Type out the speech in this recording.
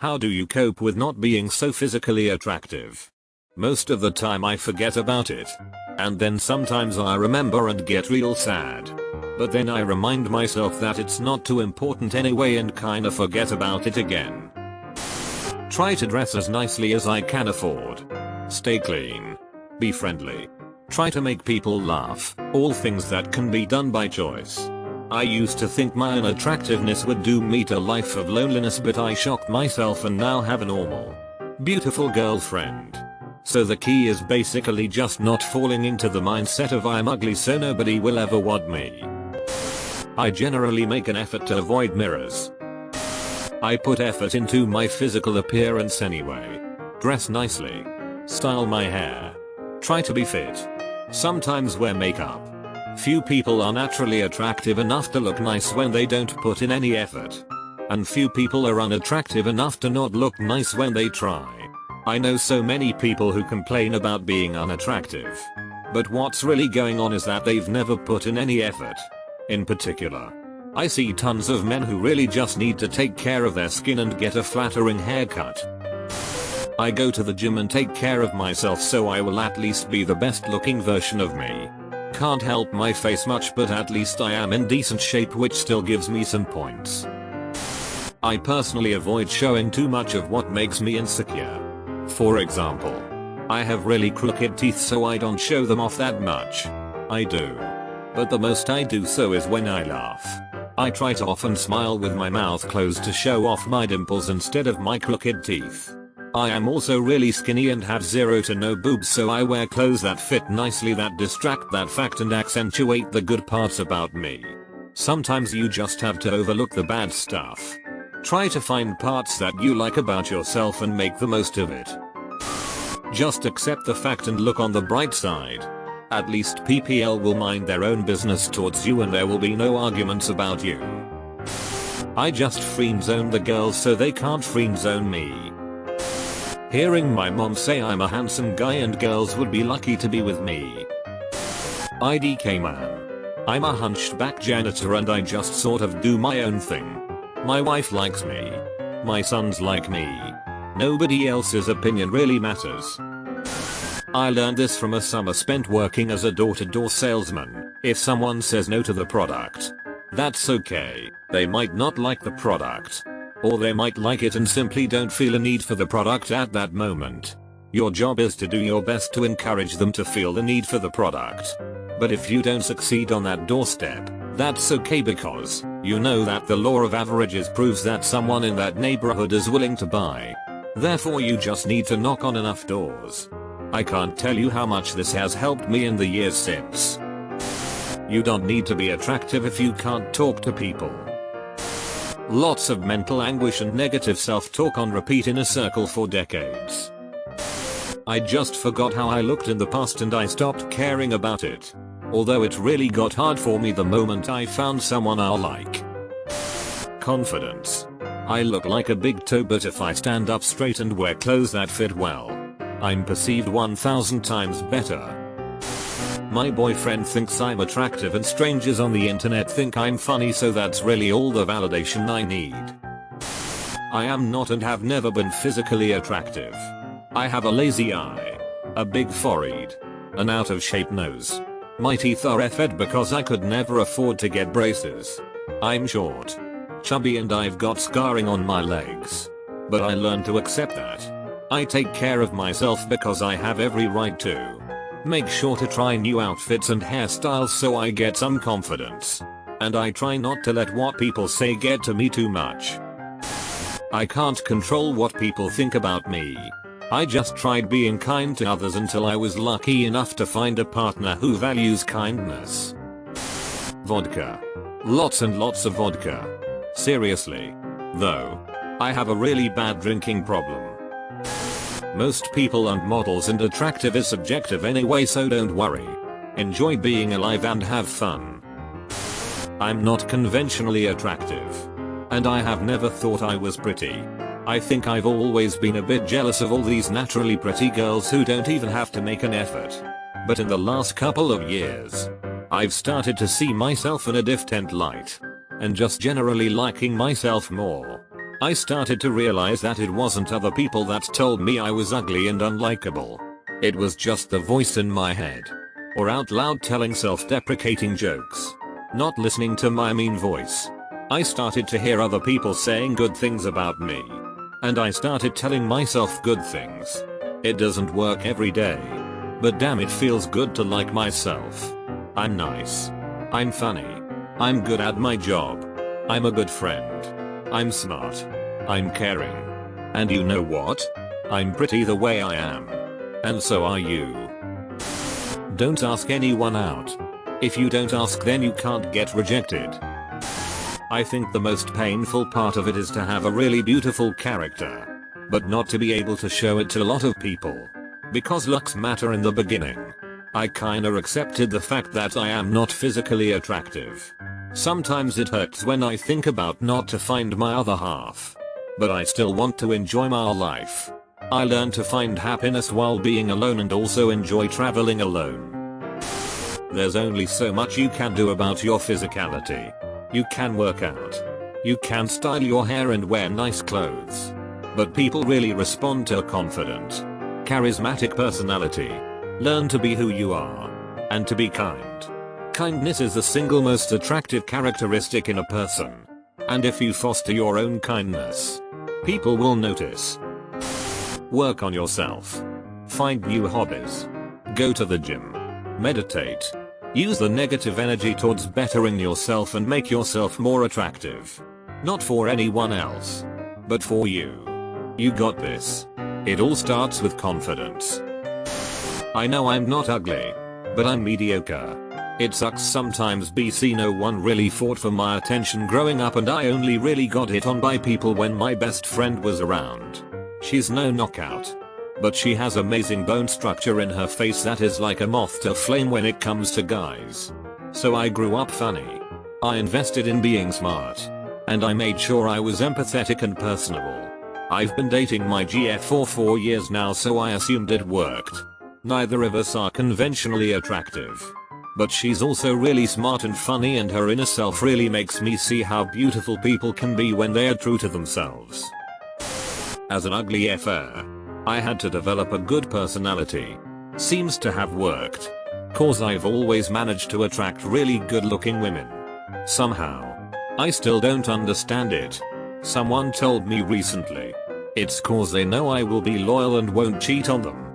How do you cope with not being so physically attractive? Most of the time I forget about it. And then sometimes I remember and get real sad. But then I remind myself that it's not too important anyway and kinda forget about it again. Try to dress as nicely as I can afford. Stay clean. Be friendly. Try to make people laugh, all things that can be done by choice. I used to think my unattractiveness would doom me to a life of loneliness, but I shocked myself and now have a normal, beautiful girlfriend. So the key is basically just not falling into the mindset of I'm ugly so nobody will ever want me. I generally make an effort to avoid mirrors. I put effort into my physical appearance anyway. Dress nicely. Style my hair. Try to be fit. Sometimes wear makeup. Few people are naturally attractive enough to look nice when they don't put in any effort. And few people are unattractive enough to not look nice when they try. I know so many people who complain about being unattractive. But what's really going on is that they've never put in any effort. In particular, I see tons of men who really just need to take care of their skin and get a flattering haircut. I go to the gym and take care of myself so I will at least be the best looking version of me. Can't help my face much, but at least I am in decent shape, which still gives me some points. I personally avoid showing too much of what makes me insecure. For example, I have really crooked teeth, so I don't show them off that much. I do. But the most I do so is when I laugh. I try to often smile with my mouth closed to show off my dimples instead of my crooked teeth. I am also really skinny and have zero to no boobs, so I wear clothes that fit nicely, that distract that fact and accentuate the good parts about me. Sometimes you just have to overlook the bad stuff. Try to find parts that you like about yourself and make the most of it. Just accept the fact and look on the bright side. At least PPL will mind their own business towards you and there will be no arguments about you. I just friend-zone the girls so they can't friend-zone me. Hearing my mom say I'm a handsome guy and girls would be lucky to be with me. IDK man. I'm a hunchback janitor and I just sort of do my own thing. My wife likes me. My sons like me. Nobody else's opinion really matters. I learned this from a summer spent working as a door-to-door salesman. If someone says no to the product, that's okay. They might not like the product. Or they might like it and simply don't feel a need for the product at that moment. Your job is to do your best to encourage them to feel the need for the product. But if you don't succeed on that doorstep, that's okay, because you know that the law of averages proves that someone in that neighborhood is willing to buy. Therefore you just need to knock on enough doors. I can't tell you how much this has helped me in the years since. You don't need to be attractive if you can't talk to people. Lots of mental anguish and negative self-talk on repeat in a circle for decades. I just forgot how I looked in the past and I stopped caring about it. Although it really got hard for me the moment I found someone I like. Confidence. I look like a big toe, but if I stand up straight and wear clothes that fit well, I'm perceived 1000 times better. My boyfriend thinks I'm attractive and strangers on the internet think I'm funny, so that's really all the validation I need. I am not and have never been physically attractive. I have a lazy eye, a big forehead, an out of shape nose. My teeth are effed because I could never afford to get braces. I'm short, chubby and I've got scarring on my legs. But I learned to accept that. I take care of myself because I have every right to. Make sure to try new outfits and hairstyles so I get some confidence. And I try not to let what people say get to me too much. I can't control what people think about me. I just tried being kind to others until I was lucky enough to find a partner who values kindness. Vodka. Lots and lots of vodka. Seriously. Though. I have a really bad drinking problem. Most people and models and attractive is subjective anyway, so don't worry. Enjoy being alive and have fun. I'm not conventionally attractive. And I have never thought I was pretty. I think I've always been a bit jealous of all these naturally pretty girls who don't even have to make an effort. But in the last couple of years, I've started to see myself in a different light. And just generally liking myself more. I started to realize that it wasn't other people that told me I was ugly and unlikable. It was just the voice in my head. Or out loud telling self-deprecating jokes. Not listening to my mean voice. I started to hear other people saying good things about me. And I started telling myself good things. It doesn't work every day. But damn, it feels good to like myself. I'm nice. I'm funny. I'm good at my job. I'm a good friend. I'm smart. I'm caring. And you know what? I'm pretty the way I am. And so are you. Don't ask anyone out. If you don't ask, then you can't get rejected. I think the most painful part of it is to have a really beautiful character, but not to be able to show it to a lot of people. Because looks matter in the beginning. I kinda accepted the fact that I am not physically attractive. Sometimes it hurts when I think about not to find my other half. But I still want to enjoy my life. I learned to find happiness while being alone and also enjoy traveling alone. There's only so much you can do about your physicality. You can work out. You can style your hair and wear nice clothes. But people really respond to a confident, charismatic personality. Learn to be who you are. And to be kind. Kindness is the single most attractive characteristic in a person. And if you foster your own kindness, people will notice. Work on yourself. Find new hobbies. Go to the gym. Meditate. Use the negative energy towards bettering yourself and make yourself more attractive. Not for anyone else, but for you. You got this. It all starts with confidence. I know I'm not ugly, but I'm mediocre. It sucks sometimes. BC no one really fought for my attention growing up, and I only really got hit on by people when my best friend was around. She's no knockout. But she has amazing bone structure in her face that is like a moth to flame when it comes to guys. So I grew up funny. I invested in being smart. And I made sure I was empathetic and personable. I've been dating my GF for 4 years now, so I assumed it worked. Neither of us are conventionally attractive. But she's also really smart and funny, and her inner self really makes me see how beautiful people can be when they are true to themselves. As an ugly FR, I had to develop a good personality. Seems to have worked. Cause I've always managed to attract really good looking women. Somehow. I still don't understand it. Someone told me recently. It's cause they know I will be loyal and won't cheat on them.